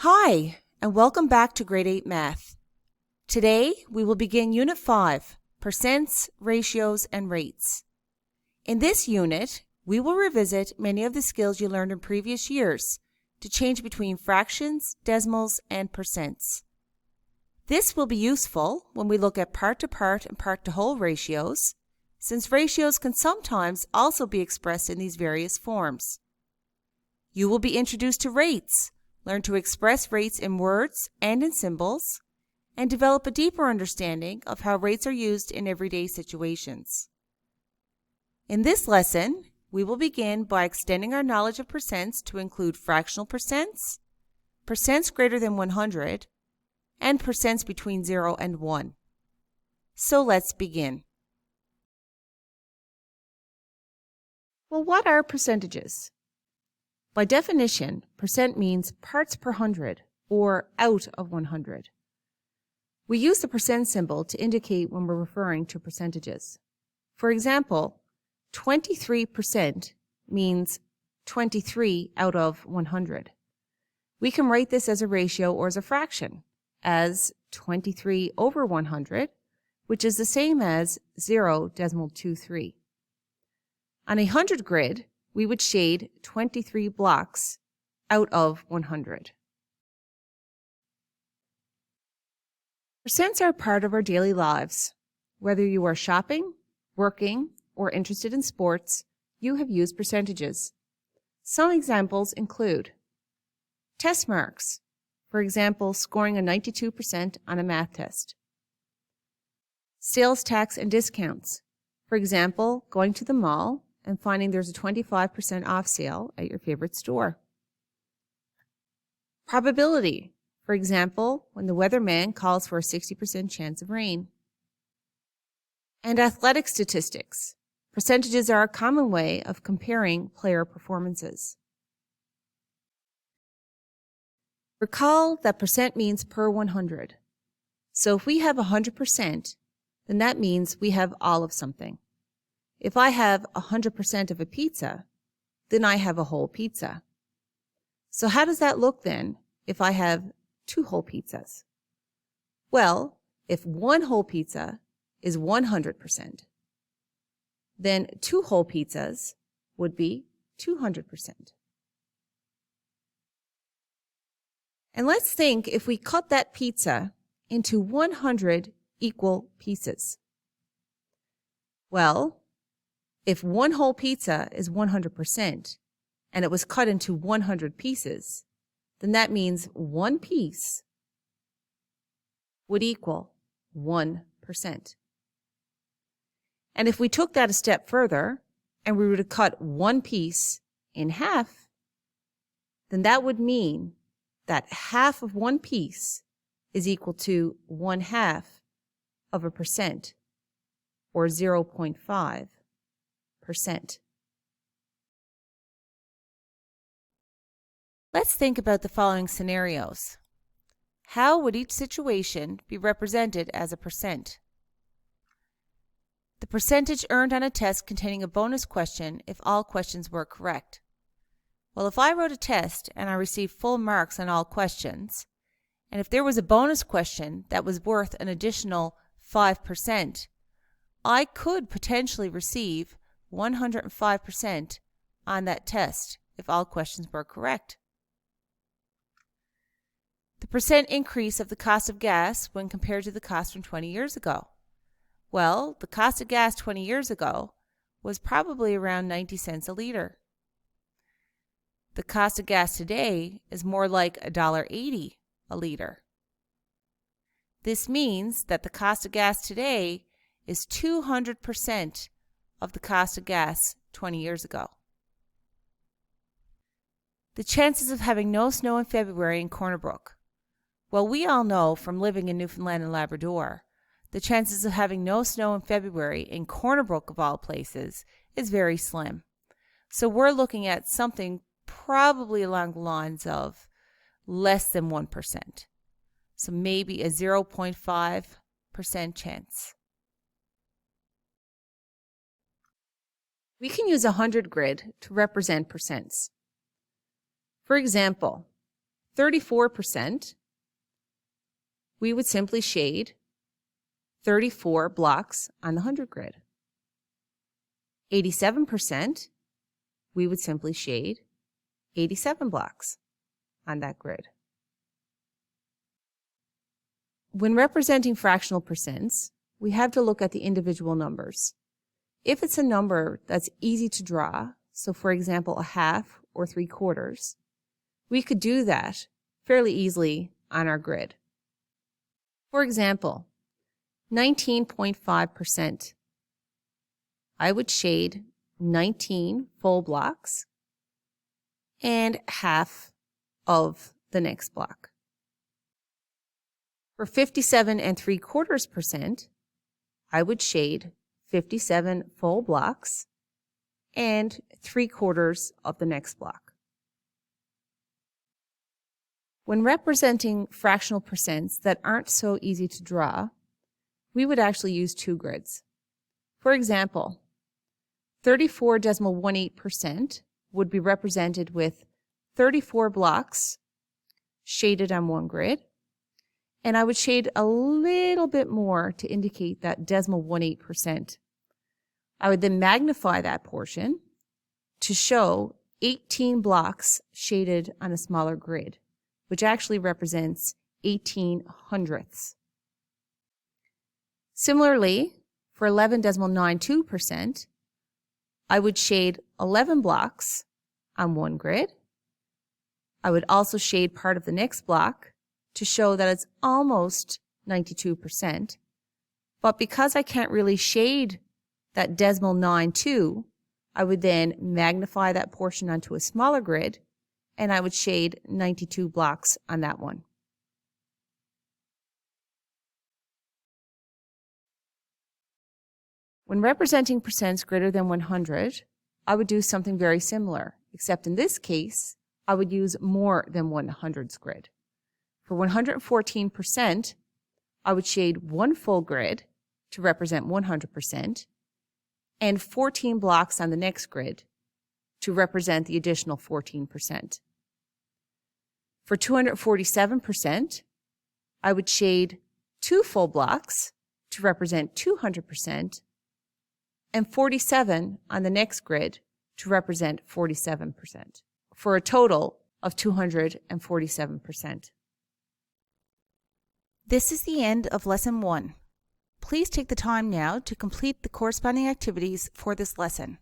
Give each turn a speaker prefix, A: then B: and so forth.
A: Hi, and welcome back to Grade 8 Math. Today, we will begin Unit 5, Percents, Ratios, and Rates. In this unit, we will revisit many of the skills you learned in previous years to change between fractions, decimals, and percents. This will be useful when we look at part-to-part and part-to-whole ratios, since ratios can sometimes also be expressed in these various forms. You will be introduced to rates, learn to express rates in words and in symbols, and develop a deeper understanding of how rates are used in everyday situations. In this lesson, we will begin by extending our knowledge of percents to include fractional percents, percents greater than 100, and percents between 0 and 1. So let's begin. Well, what are percentages? By definition, percent means parts per hundred, or out of 100. We use the percent symbol to indicate when we're referring to percentages. For example, 23% means 23 out of 100. We can write this as a ratio or as a fraction, as 23 over 100, which is the same as 0.23. On a 100 grid, we would shade 23 blocks out of 100. Percents are part of our daily lives. Whether you are shopping, working, or interested in sports, you have used percentages. Some examples include test marks, for example, scoring a 92% on a math test. Sales tax and discounts, for example, going to the mall and finding there's a 25% off sale at your favorite store. Probability, for example, when the weatherman calls for a 60% chance of rain. And athletic statistics. Percentages are a common way of comparing player performances. Recall that percent means per 100. So if we have 100%, then that means we have all of something. If I have 100% of a pizza, then I have a whole pizza. So how does that look then if I have 2 whole pizzas? Well, if 1 whole pizza is 100%, then 2 whole pizzas would be 200%. And let's think if we cut that pizza into 100 equal pieces. Well, if 1 whole pizza is 100% and it was cut into 100 pieces, then that means 1 piece would equal 1%. And if we took that a step further and we were to cut 1 piece in half, then that would mean that half of 1 piece is equal to 1/2 of a percent, or 0.5%. Let's think about the following scenarios. How would each situation be represented as a percent? The percentage earned on a test containing a bonus question if all questions were correct. Well, if I wrote a test and I received full marks on all questions, and if there was a bonus question that was worth an additional 5%, I could potentially receive 105% on that test if all questions were correct. The percent increase of the cost of gas when compared to the cost from 20 years ago. Well, the cost of gas 20 years ago was probably around 90 cents a liter. The cost of gas today is more like $1.80 a liter. This means that the cost of gas today is 200% of the cost of gas 20 years ago. The chances of having no snow in February in Corner Brook. Well, we all know from living in Newfoundland and Labrador, the chances of having no snow in February in Corner Brook of all places is very slim. So we're looking at something probably along the lines of less than 1%. So maybe a 0.5% chance. We can use a 100 grid to represent percents. For example, 34%, we would simply shade 34 blocks on the 100 grid. 87%, we would simply shade 87 blocks on that grid. When representing fractional percents, we have to look at the individual numbers. If it's a number that's easy to draw, so for example a half or 3/4, we could do that fairly easily on our grid. For example, 19.5%. I would shade 19 full blocks and half of the next block. For 57.75%, I would shade 57 full blocks and 3/4 of the next block. When representing fractional percents that aren't so easy to draw, we would actually use two grids. For example, 34.18% would be represented with 34 blocks shaded on one grid, and I would shade a little bit more to indicate that 0.18%. I would then magnify that portion to show 18 blocks shaded on a smaller grid, which actually represents 18 hundredths. Similarly, for 11.92%, I would shade 11 blocks on one grid. I would also shade part of the next block to show that it's almost 92%. But because I can't really shade that 0.92, I would then magnify that portion onto a smaller grid, and I would shade 92 blocks on that one. When representing percents greater than 100, I would do something very similar, except in this case, I would use more than 100s grid. For 114%, I would shade one full grid to represent 100%, and 14 blocks on the next grid to represent the additional 14%. For 247%, I would shade two full blocks to represent 200%, and 47 on the next grid to represent 47%, for a total of 247%. This is the end of Lesson 1. Please take the time now to complete the corresponding activities for this lesson.